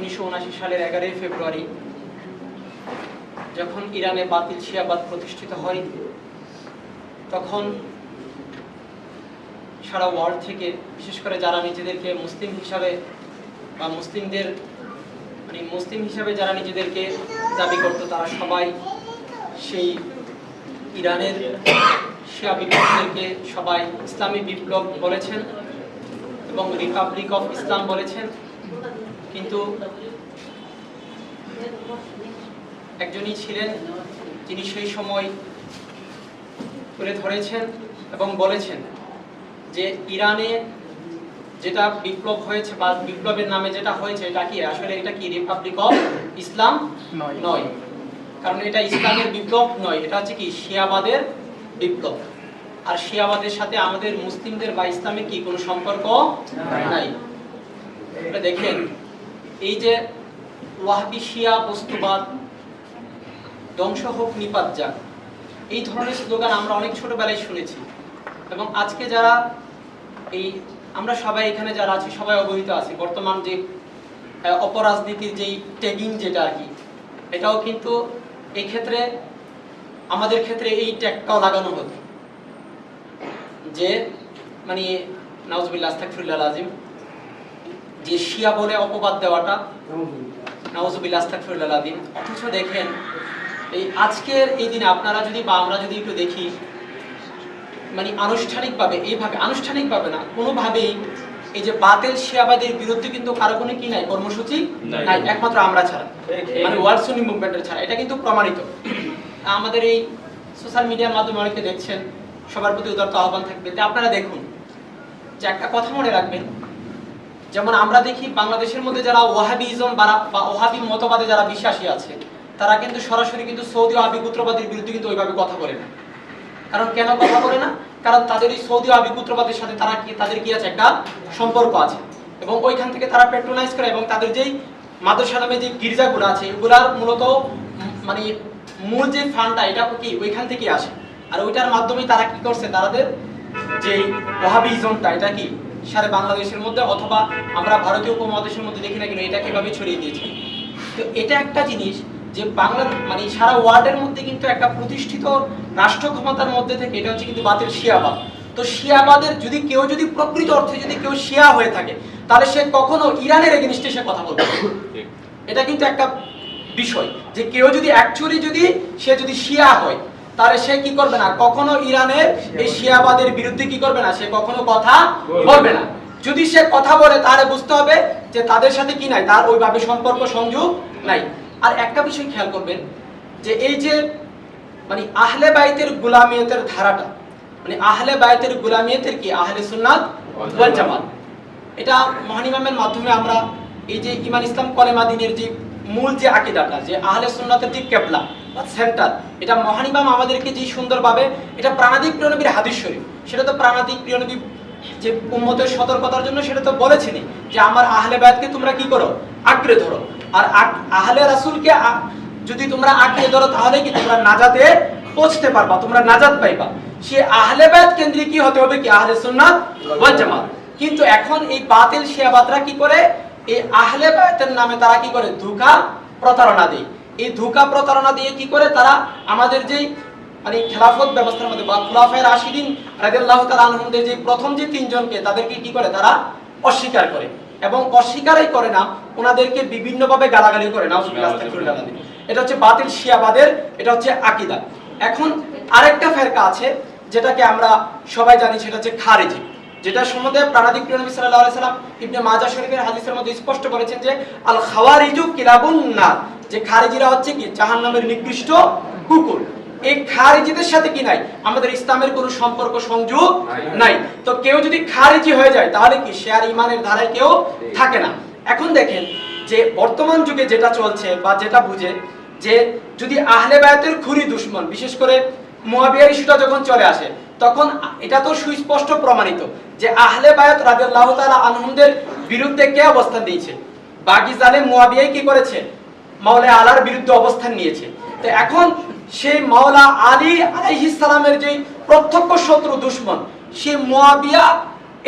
1979 সালের 11 ফেব্রুয়ারি যখন ইরানে বাতিল শিয়াবাদ প্রতিষ্ঠিত হয়, তখন সারা ওয়ার্ল্ড থেকে, বিশেষ করে যারা নিজেদেরকে মুসলিম হিসাবে বা মুসলিম হিসাবে যারা নিজেদেরকে দাবি করত, তারা সবাই সেই ইরানের শিয়া বিপ্লবীদেরকে সবাই ইসলামী বিপ্লব বলেছেন এবং রিপাবলিক অফ ইসলাম বলেছেন। কিন্তু একজনই ছিলেন যিনি সেই সময় তুলে ধরেছেন এবং বলেছেন যে ইরানে যেটা বিপ্লব হয়েছে বা বিপ্লবের নামে যেটা হয়েছে, এটা কি আসলে এটা কি রিপাবলিক অফ ইসলাম নয়, কারণ এটা ইসলামের বিপ্লব নয়, এটা হচ্ছে কি শিয়াবাদের বিপ্লব। আর শিয়াবাদের সাথে আমাদের মুসলিমদের বা ইসলামের কি কোনো সম্পর্ক নাই। এটা দেখেন, এই যে ওয়াহাবি শিয়া বস্তুবাদ, ধ্বংস হোক নিপাত যাক, এই ধরনের স্লোগান আমরা অনেক ছোটবেলায় শুনেছি এবং আজকে যারা আমরা সবাই এখানে যারা আছি সবাই অবহিত আছি বর্তমান যে অপরাজনীতির যেই ট্যাগিং যেটা আর কি, এটাও কিন্তু এই ক্ষেত্রে আমাদের ক্ষেত্রে এই ট্যাগটাও লাগানো হতো যে নাউজুবিল্লাহ আস্তাগফিরুল্লাহ আযীম, যে শিয়া বলে অপবাদ দেওয়াটা, নাউজুবিল্লাহ আস্তাগফিরুল্লাহ আযীম। অথচ দেখেন এই আজকের এই দিনে আপনারা যদি বা আমরা যদি একটু দেখি, আনুষ্ঠানিকভাবে না, কোনোভাবেই এই যে বাতিল শিয়াবাদের বিরুদ্ধে কিন্তু কারো কোনো কি নাই, কর্মসূচি নাই, একমাত্র আমরা ছাড়া, ওয়ার্ল্ড সুন্নি মুভমেন্টের ছাড়া। এটা কিন্তু প্রমাণিত। আমাদের এই সোশ্যাল মিডিয়ার মাধ্যমে অনেকে দেখছেন, সবার প্রতি উদারতা আহ্বান থাকবে যে আপনারা দেখুন যে একটা কথা মনে রাখবেন, যেমন আমরা দেখি বাংলাদেশের মধ্যে যারা ওয়াহাবিজম বা ওয়াহাবি মতবাদে যারা বিশ্বাসী আছে, তারা কিন্তু সরাসরি কিন্তু সৌদি ওয়াহাবি পুত্রবাদের বিরুদ্ধে কিন্তু ওইভাবে কথা বলে না। কারণ কেন কথা বলে না? কারণ তাদের এই সৌদি ওয়াহাবি পুত্রবাদের সাথে তাদের কি আছে, একটা সম্পর্ক আছে এবং ওইখান থেকে তারা প্যাট্রোনাইজ করে এবং তাদের যেই মাদ্রাসা নামে যে গির্জাগুলো আছে, এগুলার মূলত মূল যে ফান্ডটা এটা কি ওইখান থেকে আসে। আর ওইটার মাধ্যমে তারা কি করছে, তাদের যে ওয়াহাবিজমটা এটা কি সারা বাংলাদেশের মধ্যে অথবা আমরা ভারতীয় উপমহাদেশের মধ্যে দেখি না কেন, এটা কিভাবে ছড়িয়ে দিয়েছে। তো এটা একটা জিনিস যে বাংলা সারা ওয়ার্ল্ডের মধ্যে কিন্তু একটা প্রতিষ্ঠিত রাষ্ট্র ক্ষমতার মধ্যে থেকে এটা হচ্ছে কিন্তু বাতিল শিয়াবাদ। তো শিয়াবাদের যদি কেউ যদি প্রকৃত অর্থে যদি কেউ শিয়া হয়ে থাকে, তাহলে সে কখনো ইরানের এগেইনস্টে সে কথা বলবে। এটা কিন্তু একটা বিষয় যে কেউ যদি অ্যাকচুয়ালি সে যদি শিয়া হয়, তাহলে সে কি করবে না, কখনো ইরানের এই শিয়াবাদের বিরুদ্ধে কি করবে না, সে কখনো কথা বলবে না। যদি সে কথা বলে তাহলে বুঝতে হবে যে তাদের সাথে কি নাই, তার ওইভাবে সম্পর্ক সংযোগ নাই। আর একটা বিষয় খেয়াল করবেন যে এই যে আহলে বাইতের গোলামিয়তের ধারাটা, আহলে বাইতের গোলামিয়তের কি আহলে সুন্নাত ওয়াল জামাত, এটা মহান ইমামের মাধ্যমে আমরা এই যে ঈমান ইসলাম কলেমা দ্বীনের যে মূল যে আকীদাটা, যে আহলে সুন্নাতের যে কেবলা বা সেন্টার, এটা মহান ইমাম আমাদেরকে যে সুন্দরভাবে এটা প্রাণাদিক প্রিয় নবীর হাদিস শরীফ, সেটা তো প্রাণাদিক প্রিয় নবী যে উম্মতের সতর্কতার জন্য সেটা তো বলেছেনই যে আমার আহলে বাইতকে তোমরা কি করো, আঁকড়ে ধরো। আর আহলে রাসূলকে যদি তোমরা আঁকড়ে ধরো তাহলে কি তোমরা নাজাতে পৌঁছতে পারবা, তোমরা নাজাত পাইবা। সে আহলে বাইত কেন্দ্রিক কি হতে হবে, কি আহলে সুন্নাত ওয়াল জামাত। কিন্তু এখন এই বাতিল শিয়াবাদরা কি করে, এই আহলে বাইতের নামে তারা কি করে, ধোঁকা প্রতারণা দেয়। এই ধোঁকা প্রতারণা দিয়ে কি করে তারা আমাদের যেই খেলাফত ব্যবস্থার মধ্যে বা খুলাফায়ে রাশিদিন রাদিয়াল্লাহু তাআলা আনহুমদের যে প্রথম যে তিনজনকে, তাদেরকে কি করে তারা অস্বীকার করে এবং অস্বীকারই করে না, ওনাদেরকে বিভিন্নভাবে গালাগালি করে। নাউজুবিল্লাহ আস্তাগফিরুল্লাহ। এটা হচ্ছে বাতিল শিয়াবাদের, এটা হচ্ছে আকীদা। এখন আরেকটা ফেরকা আছে যেটাকে আমরা সবাই জানি, সেটা হচ্ছে খারিজি, যেটা সম্বন্ধে প্রাণাদিক প্রিয় নবী সাল্লাল্লাহু আলাইহি সাল্লাম ইবনে মাজাহ শরীফের হাদিসের মধ্যে স্পষ্ট বলেছেন যে আল খাওয়ারিজু কিলাবুন নার, যে খারিজিরা হচ্ছে কি জাহান্নামের নিকৃষ্ট কুকুর। এই খারিজিদের সাথে কি নাই, আমাদের ইসলামের কোনো সম্পর্ক সংযোগ নাই। তো কেউ যদি খারিজি হয়ে যায় তাহলে কি সে আর ইমানের ধারায় কেউ থাকে না। এখন দেখেন যে বর্তমান যুগে যেটা চলছে বা যেটা বুঝে যে যদি আহলে বায়াতের খুরি দুশমন, বিশেষ করে মুয়াবিয়ার ইস্যুটা যখন চলে আসে, তখন এটা তো সুস্পষ্ট প্রমাণিত যে আহলে বায়াত রাদিয়াল্লাহু তাআলা আনহুমদের বিরুদ্ধে কে অবস্থান দিয়েছে, বাগী জালেম মুয়াবিয়াই কি করেছে, মাওলা আলার বিরুদ্ধে অবস্থান নিয়েছে। তো এখন সেই মাওলা আলী আলাইহিস সালামের যে প্রত্যক্ষ শত্রু দুশমন, সেই মুয়াবিয়া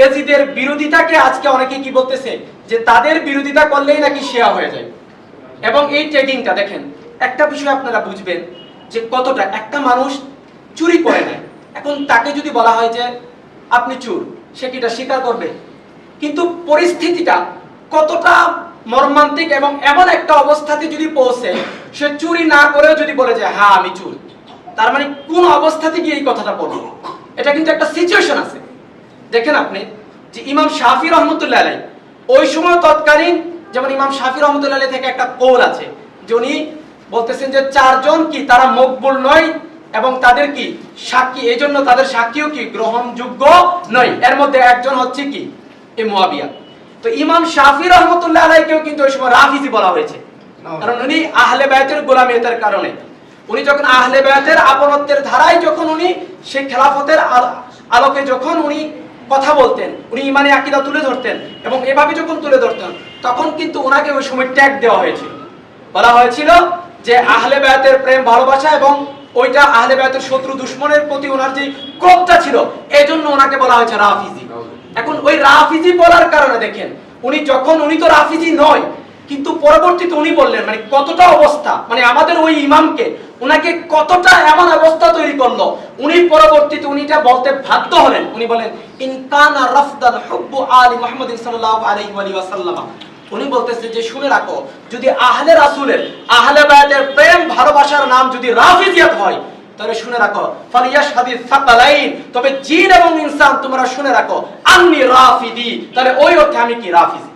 এজিদের বিরোধিতাকে আজকে অনেকে কি বলতেছে, যে তাদের বিরোধিতা করলেই নাকি শিয়া হয়ে যায়। এবং এই ট্যাগিংটা দেখেন, একটা বিষয় আপনারা বুঝবেন যে কতটা একটা মানুষ চুরি করে নেয়, এখন তাকে যদি বলা হয় যে আপনি চোর, সে কিটা স্বীকার করবে, কিন্তু পরিস্থিতিটা কতটা মর্মান্তিক এবং এমন একটা অবস্থাতে যদি পৌঁছে সে চুরি না করেও যদি বলে যে হ্যাঁ আমি চোর, তার মানে কোন অবস্থাতে গিয়ে এই কথাটা বলবো, এটা কিন্তু একটা সিচুয়েশন আছে। দেখেন আপনি যে ইমাম শাফি রহমতুল্লাহ আলাইহি ওই সময় তৎকালীন, যেমন ইমাম শাফি রহমতুল্লাহ আলাইহি থেকে একটা কৌল আছে যে উনি বলতেছেন যে চারজন কি তারা মকবুল নয় এবং তাদের কি সাক্ষী, এই জন্য তাদের সাক্ষীও কি গ্রহণযোগ্য নয়, এর মধ্যে একজন হচ্ছে কি এই মুয়াবিয়া। তো ইমাম শাফি রহমতুল্লাহ আলাইহিকেও কিন্তু ওই সময় রাফিজি বলা হয়েছে, কারণ উনি আহলে বায়তের গোলামিয়তের কারণে, উনি যখন আহলে বায়তের আপনত্বের ধারায় যখন উনি সেই খেলাফতের আলোকে যখন উনি কথা বলতেন, উনি ইমানে আকীদা তুলে ধরতেন এবং এভাবে যখন তুলে ধরতেন, তখন কিন্তু ওনাকে ওই সময় ট্যাগ দেওয়া হয়েছিল, বলা হয়েছিল যে আহলে বায়তের প্রেম ভালোবাসা এবং ওইটা আহলে বায়তের শত্রু দুশমনের প্রতি ওনার যে ক্রোধটা ছিল, এই জন্য ওনাকে বলা হয়েছে রাফিজি। এখন ওই রাফিজি বলার কারণে দেখেন উনি যখন, উনি তো রাফিজি নয়, কিন্তু পরবর্তীতে উনি বললেন মানে কতটা অবস্থা, মানে আমাদের ওই ইমামকে উনাকে কতটা এমন অবস্থা তৈরি করলো, উনি পরবর্তীতে উনি এটা বলতে বাধ্য হলেন, উনি বলেন ইনকানা রাফদাল হুব্বু আলি মুহাম্মাদিন সাল্লাল্লাহু আলাইহি ওয়া সাল্লাম, উনি বলতেছে যে শুনে রাখো যদি আহলে রাসূলের আহলে বায়তের প্রেম ভালোবাসার নাম যদি রাফিজিয়াত হয়, তাহলে শুনে রাখো ফালিয়াশহাদিস সাকালাইন, তবে জিন এবং ইনসান তোমরা শুনে রাখো আন্নি রাফিদি, তাহলে ওই অর্থে আমি কি রাফিজি।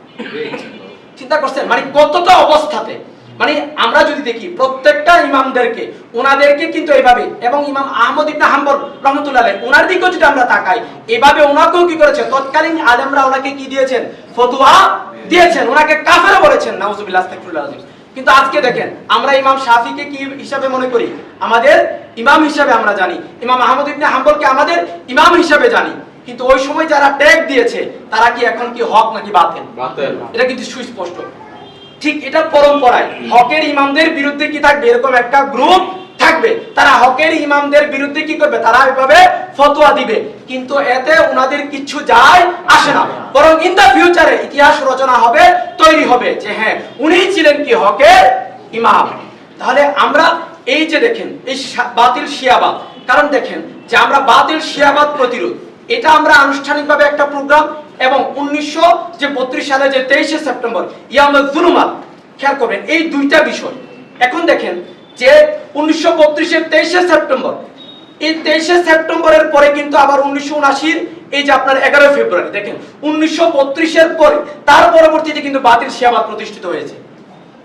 চিন্তা করছেন মানে কতটা অবস্থাতে, মানে আমরা যদি দেখি প্রত্যেকটা ইমামদেরকে ওনাদেরকে কিন্তু এইভাবে, এবং ইমাম আহমদ ইবনে হাম্বল রহমাতুল্লাহ আলাইহি ওনার দিকেও যদি আমরা তাকাই, এভাবে ওনাকেও কি করেছে তৎকালীন আলেমরা ওনাকে কি দিয়েছেন, ফতোয়া দিয়েছেন, ওনাকে কাফের বলেছেন, নাউজুবিল্লাহ আস্তাগফিরুল্লাহ। কিন্তু আজকে দেখেন আমরা ইমাম শাফিকে কি হিসাবে মনে করি, আমাদের ইমাম হিসাবে আমরা জানি, ইমাম আহমদ ইবনে হাম্বলকে আমাদের ইমাম হিসাবে জানি, কিন্তু ওই সময় যারা ট্যাগ দিয়েছে তারা কি এখন কি হক নাকি বাতিল, এটা কিন্তু সুস্পষ্ট। ঠিক এটা পরম্পরায় হকের ইমামদের বিরুদ্ধে কি থাকবে, এরকম একটা গ্রুপ থাকবে, তারা হকের ইমামদের বিরুদ্ধে কি করবে, তারা এভাবে ফতোয়া দিবে, কিন্তু এতে ওনাদের কিছু যায় আসে না, বরং ইন দা ফিউচারে ইতিহাস রচনা হবে, তৈরি হবে যে হ্যাঁ উনি ছিলেন কি হকের ইমাম। তাহলে আমরা এই যে দেখেন এই বাতিল শিয়াবাদ, কারণ দেখেন যে আমরা বাতিল শিয়াবাদ প্রতিরোধ, এটা আমরা আনুষ্ঠানিকভাবে একটা প্রোগ্রাম, এবং 1932 সালে যে 23শে সেপ্টেম্বর ইয়ামুজ জুলুমাত, খেয়াল করবেন এই দুইটা বিষয়। এখন দেখেন যে 1932 এর 23শে সেপ্টেম্বর, এই 23শে সেপ্টেম্বরের পরে কিন্তু আবার 1979 এই যে আপনার 11 ফেব্রুয়ারি, দেখেন 1932 এর পরে তার পরবর্তীতে কিন্তু বাতিল শিয়াবাদ প্রতিষ্ঠিত হয়েছে।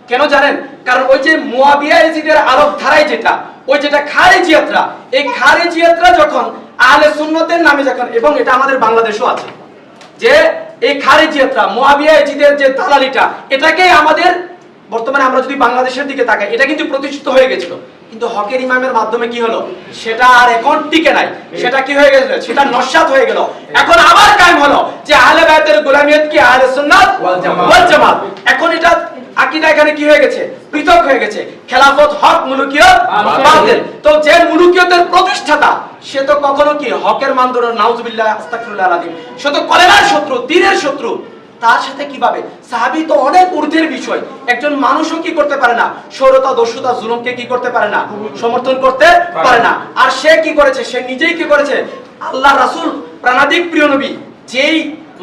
কেন জানেন, কারণ ওই যে মুয়াবিয়া ইয়াজিদের আরব ধারায় যেটা, ওই যেটা খারেজিয়াতরা, এই খারেজিয়াতরা যখন আহলে সুন্নতের নামে যখন, এবং এটা আমাদের বাংলাদেশও আছে, যে এই খারেজিয়াতরা মুয়াবিয়া ইয়াজিদের যে দালালিটা, এটাকে আমাদের বর্তমানে আমরা যদি বাংলাদেশের দিকে তাকাই, এটা কিন্তু প্রতিষ্ঠিত হয়ে গেছিল, কিন্তু হকের ইমামের মাধ্যমে কি হলো, সেটা আর এখন টিকে নাই, সেটা কি হয়ে গেল, সেটা নস্যাৎ হয়ে গেল, এখন আবার কায়েম হলো যে আহলে বায়তের গোলামিয়ত কি আহলে সুন্নাত ওয়াল জামাত। এখন এটা আকীদা এখানে কি হয়ে গেছে, পৃথক হয়ে গেছে, খেলাফত হক, মুলুকিয়ত বাতিল। তো যে মুলুকিয়তের প্রতিষ্ঠাতা সে তো কখনো কি হকের মানদণ্ড, নাউজুবিল্লাহ আস্তাগফিরুল্লাহ আলাযীম, সে তো কলেমার শত্রু, দ্বীনের শত্রু, তার সাথে কিভাবে, সাহাবী তো অনেক ঊর্ধ্বের বিষয়, একজন মানুষও কি করতে পারে না, শৌরতা দস্যুতা জুলুমকে কি করতে পারে না, সমর্থন করতে পারে না। আর সে কি করেছে, সে নিজেই কি করেছে, আল্লাহ রাসূল প্রাণাধিক প্রিয় নবী, যেই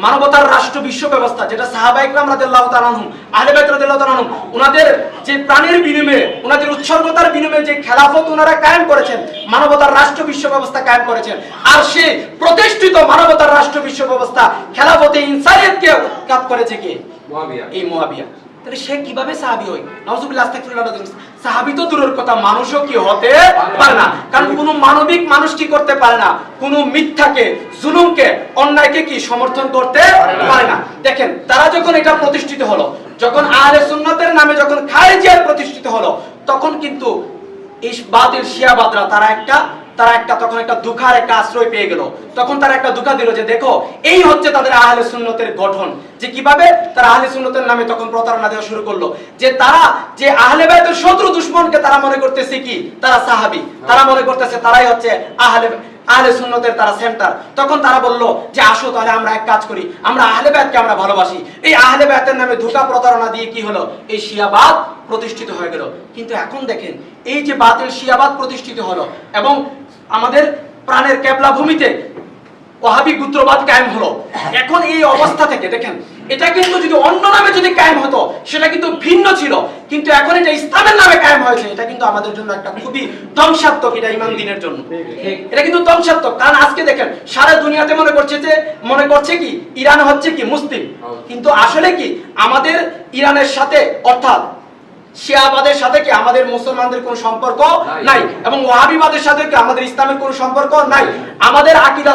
মানবতার রাষ্ট্র বিশ্ব ব্যবস্থা, যেটা সাহাবায়ে কেরাম রাদিয়াল্লাহু তাআলা আনহুম, আহলে বাইত রাদিয়াল্লাহু তাআলা আনহুম, ওনাদের যে প্রাণের বিনিময়ে, ওনাদের উৎসর্গতার বিনিময়ে যে খেলাফত ওনারা কায়েম করেছেন, মানবতার রাষ্ট্র বিশ্ব ব্যবস্থা কায়েম করেছেন, আর সেই প্রতিষ্ঠিত মানবতার রাষ্ট্র বিশ্ব ব্যবস্থা খেলাফতে ইনসানিয়তকে উৎখাত করেছে কে, মুয়াবিয়া, এই মুয়াবিয়া। তাহলে সে কিভাবে সাহাবী হয়, নাউজুবিল্লাহ আস্তাগফিরুল্লাহ, সাহাবী তো দূরের কথা, মানুষও কি হতে পারে না, কারণ কোনো মানবিক মানুষ কি করতে পারে না, কোনো মিথ্যাকে, জুলুমকে, অন্যায়কে কি সমর্থন করতে পারে না। দেখেন তারা যখন এটা প্রতিষ্ঠিত হলো, যখন আহলে সুন্নাতের নামে যখন খারেজিয়াত প্রতিষ্ঠিত হলো, তখন কিন্তু এই বাতিল শিয়াবাদরা তারা একটা তখন একটা দুঃখার একটা আশ্রয় পেয়ে গেল, তখন তারা একটা দুঃখা দিল যে দেখো এই হচ্ছে তাদের আহলে সুন্নতের গঠন, যে কিভাবে তারা আহলে সুন্নতের নামে তখন প্রতারণা দেওয়া শুরু করলো, যে তারা যে আহলে বাইতের শত্রু দুশমনকে তারা মনে করতেছে কি, তারা সাহাবী, তারা মনে করতেছে তারাই হচ্ছে আহলে আহলে সুন্নতের তারা সেন্টার, তখন তারা বলল যে আসো তাহলে আমরা এক কাজ করি, আমরা আহলে বায়াতকে আমরা ভালোবাসি। এই আহলে বায়াতের নামে ধোঁকা প্রতারণা দিয়ে কি হলো, এই শিয়াবাদ প্রতিষ্ঠিত হয়ে গেল। কিন্তু এখন দেখেন এই যে বাতিল শিয়াবাদ প্রতিষ্ঠিত হলো এবং আমাদের প্রাণের কেবলা ভূমিতে ওয়াহাবি গোত্রবাদ কায়েম হলো। এখন এই অবস্থা থেকে দেখেন, এটা কিন্তু যদি অন্য নামে যদি কায়েম হতো সেটা কিন্তু ভিন্ন ছিল, কিন্তু এখন এটা ইসলামের নামে কায়েম হয়েছে। এটা কিন্তু আমাদের জন্য একটা খুবই ধ্বংসাত্মক, এটা ইমান দিনের জন্য এটা কিন্তু ধ্বংসাত্মক। কারণ আজকে দেখেন সারা দুনিয়াতে মনে করছে কি ইরান হচ্ছে কি মুসলিম, কিন্তু আসলে কি আমাদের ইরানের সাথে অর্থাৎ শিয়াবাদের সাথে কি আমাদের মুসলমানদের কোনো সম্পর্ক নাই, এবং ওয়াহাবিবাদের সাথে কি আমাদের ইসলামের কোনো সম্পর্ক নাই। আমাদের আকীদা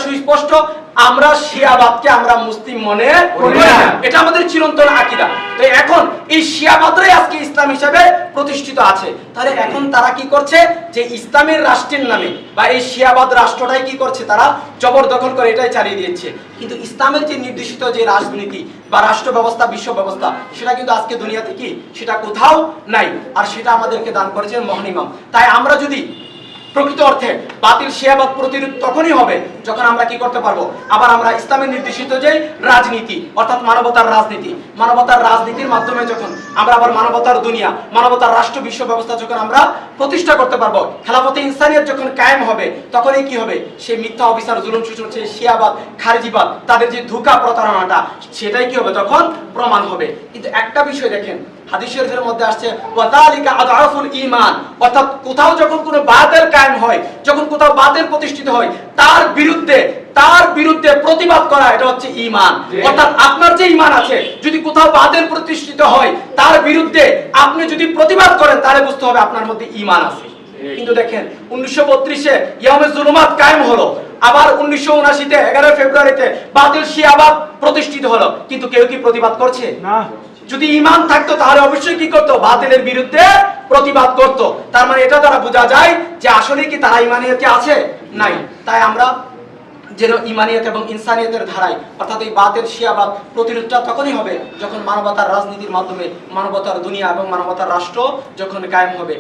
সুস্পষ্ট, আমরা শিয়াবাদকে আমরা মুসলিম মনে করি না, এটা আমাদের চিরন্তন আকীদা। তো এখন এই শিয়াবাদরাই আজকে ইসলাম হিসেবে প্রতিষ্ঠিত আছে। তাহলে এখন তারা কি করছে, যে ইসলামের রাষ্ট্রের নামে বা এই শিয়াবাদ রাষ্ট্রটাই কি করছে, তারা জবরদখল করে এটাই চালিয়ে দিচ্ছে। কিন্তু ইসলামের যে নির্দেশিত যে রাজনীতি বা রাষ্ট্র ব্যবস্থা, বিশ্ব ব্যবস্থা, সেটা কিন্তু আজকে দুনিয়াতে কি সেটা কোথাও নাই, আর সেটা আমাদেরকে দান করেছেন মহান ইমাম। তাই আমরা যদি প্রকৃত অর্থে বাতিল শিয়াবাদ প্রতিরোধ তখনই হবে যখন আমরা কি করতে পারবো, আবার আমরা ইসলামের নির্দেশিত যে রাজনীতি অর্থাৎ মানবতার রাজনীতির মাধ্যমে যখন আমরা আবার মানবতার দুনিয়া, মানবতার রাষ্ট্র, বিশ্ব ব্যবস্থা যখন আমরা প্রতিষ্ঠা করতে পারবো, খেলাফতে ইনসানিয়ত যখন কায়েম হবে, তখনই কি হবে, সেই মিথ্যা অবিচার, জুলুম শোষণ, সেই শিয়াবাদ, খারিজিবাদ, তাদের যে ধোঁকা প্রতারণাটা, সেটাই কি হবে, তখন প্রমাণ হবে। কিন্তু একটা বিষয় দেখেন, হাদিস শরীফের মধ্যে আসছে ওয়াতালিকা আদআফুল ঈমান, অর্থাৎ কোথাও যখন কোনো বাতিল কায়েম হয়, যখন কোথাও বাতিল প্রতিষ্ঠিত হয়, তার বিরুদ্ধে প্রতিবাদ করা, এটা হচ্ছে ঈমান। অর্থাৎ আপনার যে ঈমান আছে, যদি কোথাও বাতিল প্রতিষ্ঠিত হয়, তার বিরুদ্ধে আপনি যদি প্রতিবাদ করেন, তাহলে বুঝতে হবে আপনার মধ্যে ঈমান আছে। কিন্তু দেখেন 1932-এ ইয়াউমে জুলুমাত কায়েম হলো, আবার 1979-তে 11 ফেব্রুয়ারিতে বাতিল শিয়াবাদ প্রতিষ্ঠিত হলো, কিন্তু কেউ কি প্রতিবাদ করছে? না। যদি ঈমান থাকতো তাহলে অবশ্যই কি করতো, বাতিলের বিরুদ্ধে প্রতিবাদ করতো। তার মানে এটা দ্বারা বোঝা যায় যে আসলে কি তারা ঈমানিয়তে আছে, নাই। তাই আমরা যেন ঈমানিয়ত এবং ইনসানিয়তের ধারায়, অর্থাৎ এই বাতিল শিয়াবাদ প্রতিরোধটা তখনই হবে যখন মানবতার রাজনীতির মাধ্যমে মানবতার দুনিয়া এবং মানবতার রাষ্ট্র যখন কায়েম হবে।